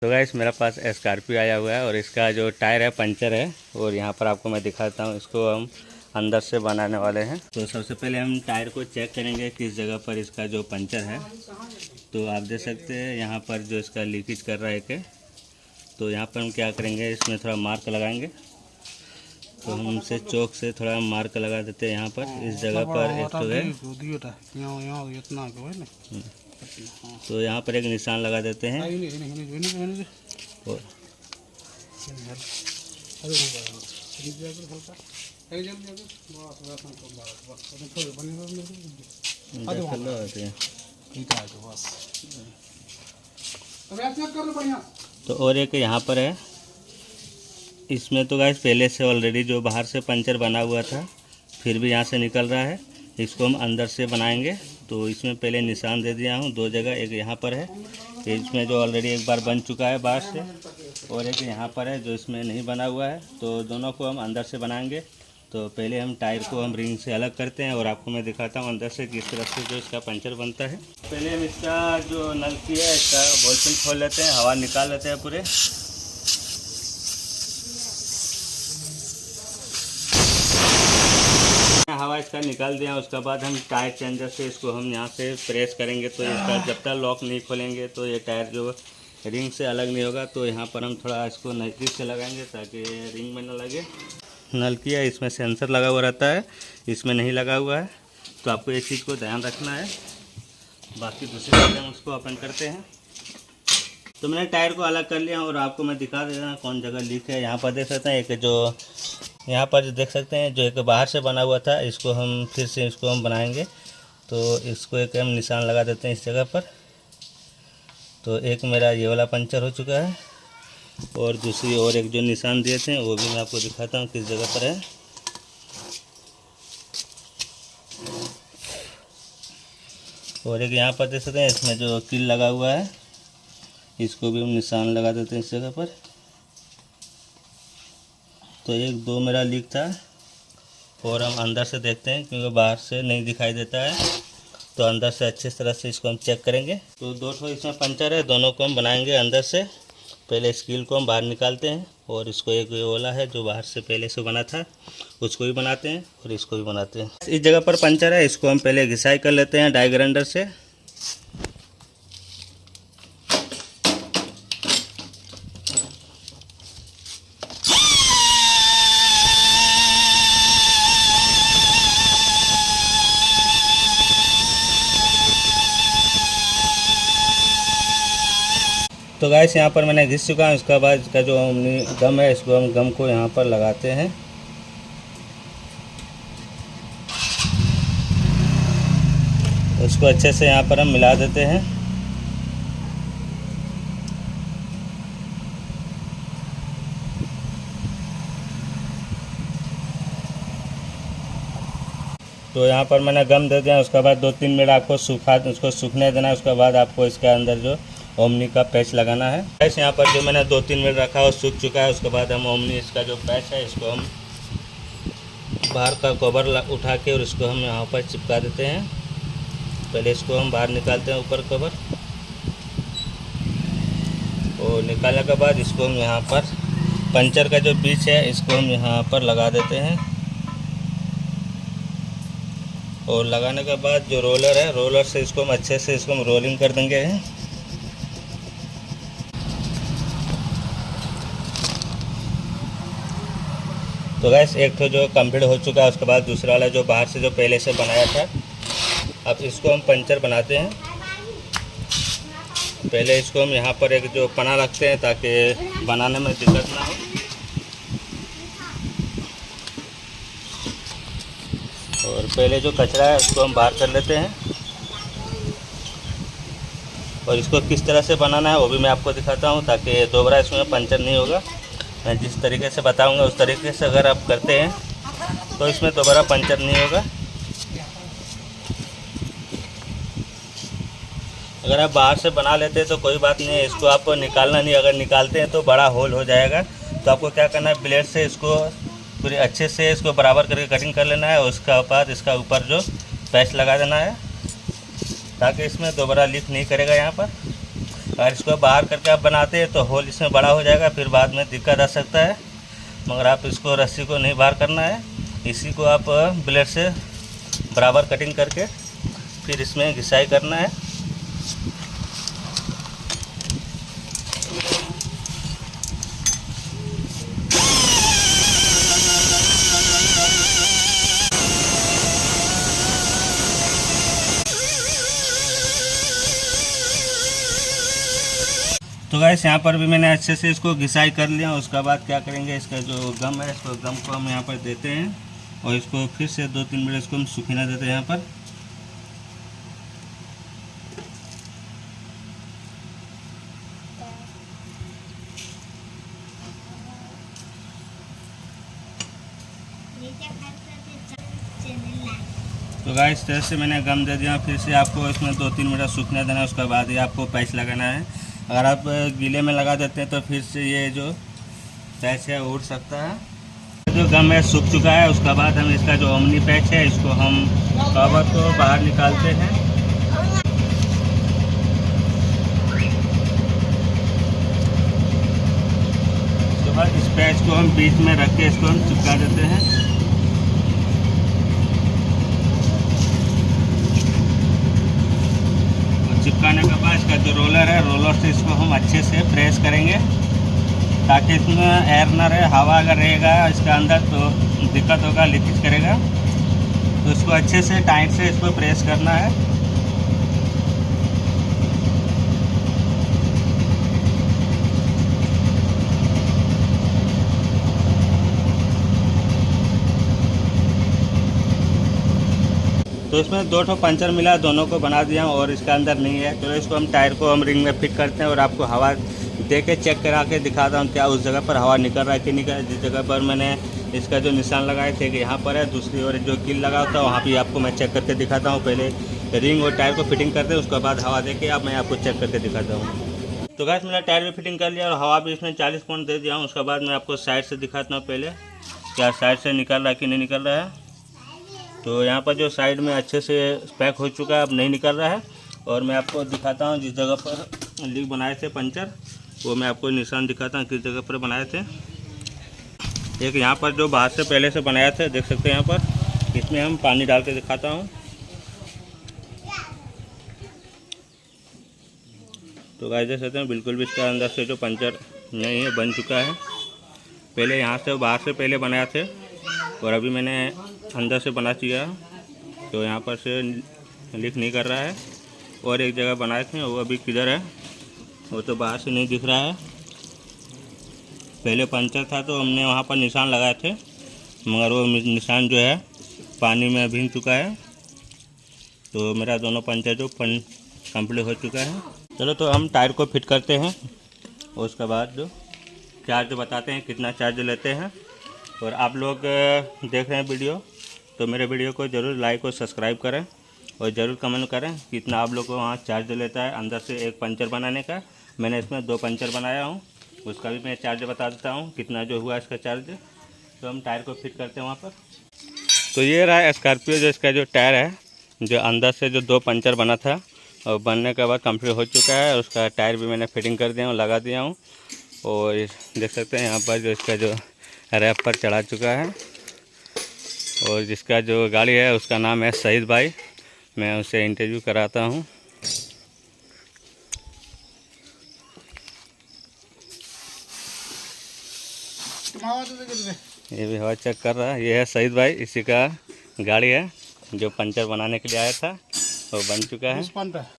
तो गाइस मेरा पास स्कॉर्पियो आया हुआ है और इसका जो टायर है पंचर है। और यहाँ पर आपको मैं दिखाता हूँ, इसको हम अंदर से बनाने वाले हैं। तो सबसे पहले हम टायर को चेक करेंगे किस जगह पर इसका जो पंचर है। तो आप देख सकते हैं यहाँ पर जो इसका लीकेज कर रहा है कि तो यहाँ पर हम क्या करेंगे, इसमें थोड़ा मार्क लगाएंगे। तो हम इसे चौक से थोड़ा मार्क लगा देते हैं यहाँ पर इस जगह पर एक तो है। तो यहाँ पर एक निशान लगा देते हैं और तो और एक यहाँ पर है, इसमें तो गाइस पहले से ऑलरेडी जो बाहर से पंचर बना हुआ था फिर भी यहाँ से निकल रहा है। इसको हम अंदर से बनाएंगे। तो इसमें पहले निशान दे दिया हूँ, दो जगह, एक यहाँ पर है, इसमें जो ऑलरेडी एक बार बन चुका है बाहर से, और एक यहाँ पर है जो इसमें नहीं बना हुआ है। तो दोनों को हम अंदर से बनाएंगे। तो पहले हम टायर को हम रिंग से अलग करते हैं और आपको मैं दिखाता हूँ अंदर से किस तरह से जो इसका पंचर बनता है। पहले हम इसका जो नलकी है इसका बॉल्टिन खोल लेते हैं, हवा निकाल लेते हैं पूरे। हवा इसका निकाल दिया, उसके बाद हम टायर चेंजर से इसको हम यहाँ से प्रेस करेंगे। तो इसका जब तक लॉक नहीं खोलेंगे तो ये टायर जो रिंग से अलग नहीं होगा। तो यहाँ पर हम थोड़ा इसको नज़दीक से लगाएंगे ताकि रिंग में न लगे। नलकी है, इसमें सेंसर लगा हुआ रहता है, इसमें नहीं लगा हुआ है। तो आपको एक चीज़ को ध्यान रखना है। बाकी दूसरी चीज़ें हम उसको ओपन करते हैं। तो मैंने टायर को अलग कर लिया और आपको मैं दिखा दे रहा हूँ कौन जगह लीक है। यहाँ पर देख सकते हैं एक जो यहाँ पर देख सकते हैं जो एक बाहर से बना हुआ था, इसको हम फिर से इसको हम बनाएंगे। तो इसको एक हम निशान लगा देते हैं इस जगह पर। तो एक मेरा ये वाला पंचर हो चुका है और दूसरी और एक जो निशान दिए थे वो भी मैं आपको दिखाता हूँ किस जगह पर है। और एक यहाँ पर देख सकते हैं इसमें जो कील लगा हुआ है, इसको भी हम निशान लगा देते हैं इस जगह पर। तो एक दो मेरा लीक था और हम अंदर से देखते हैं क्योंकि बाहर से नहीं दिखाई देता है। तो अंदर से अच्छी तरह से इसको हम चेक करेंगे। तो दो ठो इसमें पंचर है, दोनों को हम बनाएंगे अंदर से। पहले स्कील को हम बाहर निकालते हैं और इसको एक ओला है जो बाहर से पहले से बना था उसको भी बनाते हैं और इसको भी बनाते हैं। इस जगह पर पंचर है, इसको हम पहले घिसाई कर लेते हैं डाई ग्राइंडर से। तो गैस यहाँ पर मैंने घिस चुका है। उसके बाद इसका जो गम है इसको हम गम को यहाँ पर लगाते हैं। उसको अच्छे से यहाँ पर हम मिला देते हैं। तो यहाँ पर मैंने गम दे दिया। उसके बाद 2-3 मिनट आपको उसको सूखने देना है। उसके बाद आपको इसके अंदर जो ओमनी का पैच लगाना है। पैच यहाँ पर जो मैंने 2-3 मिनट रखा और सूख चुका है। उसके बाद हम ओमनी इसका जो पैच है इसको हम बाहर का कवर उठा के और इसको हम यहाँ पर चिपका देते हैं। पहले इसको हम बाहर निकालते हैं ऊपर कवर, और निकालने के बाद इसको हम यहाँ पर पंचर का जो बीच है इसको हम यहाँ पर लगा देते हैं। और लगाने के बाद जो रोलर है, रोलर से इसको हम अच्छे से इसको हम रोलिंग कर देंगे। तो गैस एक तो जो कंप्लीट हो चुका है। उसके बाद दूसरा वाला जो बाहर से जो पहले से बनाया था, अब इसको हम पंचर बनाते हैं। पहले इसको हम यहाँ पर एक जो पना रखते हैं ताकि बनाने में दिक्कत ना हो। और पहले जो कचरा है उसको हम बाहर कर लेते हैं। और इसको किस तरह से बनाना है वो भी मैं आपको दिखाता हूँ ताकि दोबारा इसमें पंचर नहीं होगा। मैं जिस तरीके से बताऊंगा उस तरीके से अगर आप करते हैं तो इसमें दोबारा पंचर नहीं होगा। अगर आप बाहर से बना लेते हैं तो कोई बात नहीं है, इसको आपको निकालना नहीं। अगर निकालते हैं तो बड़ा होल हो जाएगा। तो आपको क्या करना है, ब्लेड से इसको पूरे अच्छे से इसको बराबर करके कटिंग कर लेना है। उसके बाद इसका ऊपर जो पैच लगा देना है ताकि इसमें दोबारा लीक नहीं करेगा यहाँ पर। अगर इसको बाहर करके आप बनाते हैं तो होल इसमें बड़ा हो जाएगा, फिर बाद में दिक्कत आ सकता है। मगर आप इसको रस्सी को नहीं बाहर करना है, इसी को आप ब्लेड से बराबर कटिंग करके फिर इसमें घिसाई करना है। तो गाइस यहाँ पर भी मैंने अच्छे से इसको घिसाई कर लिया। उसके बाद क्या करेंगे, इसका जो गम है, इसको गम को हम यहाँ पर देते हैं और इसको फिर से 2-3 मिनट इसको हम सूखने देते हैं यहाँ पर। तो गाइस इस तरह से मैंने गम दे दिया। फिर से आपको इसमें 2-3 मिनट सूखने देना है। उसके बाद ही आपको पैच लगाना है। अगर आप गीले में लगा देते हैं तो फिर से ये जो पैच है उड़ सकता है। जो गम है सूख चुका है। उसके बाद हम इसका जो ओमनी पैच है, इसको हम कवर को बाहर निकालते हैं। उसके बाद इस पैच को हम बीच में रख के इसको हम चिपका देते हैं। चिपकाने के बाद इसका जो रोलर है, रोलर से इसको हम अच्छे से प्रेस करेंगे ताकि इसमें एयर ना रहे। हवा अगर रहेगा इसके अंदर तो दिक्कत होगा, लीकेज करेगा। तो इसको अच्छे से टाइट से इसको प्रेस करना है। तो इसमें 2 पंचर मिला, दोनों को बना दिया और इसके अंदर नहीं है। तो इसको हम टायर को हम रिंग में फिट करते हैं और आपको हवा दे के चेक करा के दिखाता हूँ क्या उस जगह पर हवा निकल रहा है कि नहीं निकल। जिस जगह पर मैंने इसका जो निशान लगाए थे कि यहाँ पर है, दूसरी ओर जो कील लगा होता है वहाँ भी आपको मैं चेक करके दिखाता हूँ। पहले रिंग और टायर को फिटिंग करते हैं, उसके बाद हवा दे के अब मैं आपको चेक करके दिखाता हूँ। तो गाइस मैंने टायर भी फिटिंग कर लिया और हवा भी इसमें 40 पॉइंट दे दिया हूँ। उसके बाद मैं आपको साइड से दिखाता हूँ पहले क्या साइड से निकल रहा है कि नहीं निकल रहा है। तो यहाँ पर जो साइड में अच्छे से पैक हो चुका है, अब नहीं निकल रहा है। और मैं आपको दिखाता हूँ जिस जगह पर लीक बनाए थे पंचर, वो मैं आपको निशान दिखाता हूँ किस जगह पर बनाए थे। एक यहाँ पर जो बाहर से पहले से बनाया था, देख सकते हैं यहाँ पर। इसमें हम पानी डाल के दिखाता हूँ। तो गाइस देख सकते हैं बिल्कुल भी इसका अंदर से जो पंचर नहीं है, बन चुका है। पहले यहाँ से बाहर से पहले बनाया थे और अभी मैंने अंदर से बना दिया, तो यहाँ पर से लीक नहीं कर रहा है। और एक जगह बनाए थे, वो अभी किधर है वो तो बाहर से नहीं दिख रहा है। पहले पंचर था तो हमने वहाँ पर निशान लगाए थे, मगर वो निशान जो है पानी में भीग चुका है। तो मेरा दोनों पंचर जो कंप्लीट हो चुका है। चलो तो हम टायर को फिट करते हैं और उसके बाद जो चार्ज बताते हैं कितना चार्ज लेते हैं। और आप लोग देख रहे हैं वीडियो तो मेरे वीडियो को ज़रूर लाइक और सब्सक्राइब करें और ज़रूर कमेंट करें कितना आप लोग को वहाँ चार्ज लेता है अंदर से एक पंचर बनाने का। मैंने इसमें 2 पंचर बनाया हूँ, उसका भी मैं चार्ज बता देता हूँ कितना जो हुआ इसका चार्ज। तो हम टायर को फिट करते हैं वहाँ पर। तो ये रहा स्कॉर्पियो जो इसका जो टायर है, जो अंदर से जो 2 पंचर बना था और बनने के बाद कंप्लीट हो चुका है। उसका टायर भी मैंने फिटिंग कर दिया हूँ, लगा दिया हूँ। और देख सकते हैं यहाँ पर जो इसका जो रैप पर चढ़ा चुका है। और जिसका जो गाड़ी है उसका नाम है शहीद भाई, मैं उसे इंटरव्यू कराता हूँ। ये भी हवा चेक कर रहा है। ये है शहीद भाई, इसी का गाड़ी है जो पंचर बनाने के लिए आया था, वो बन चुका है।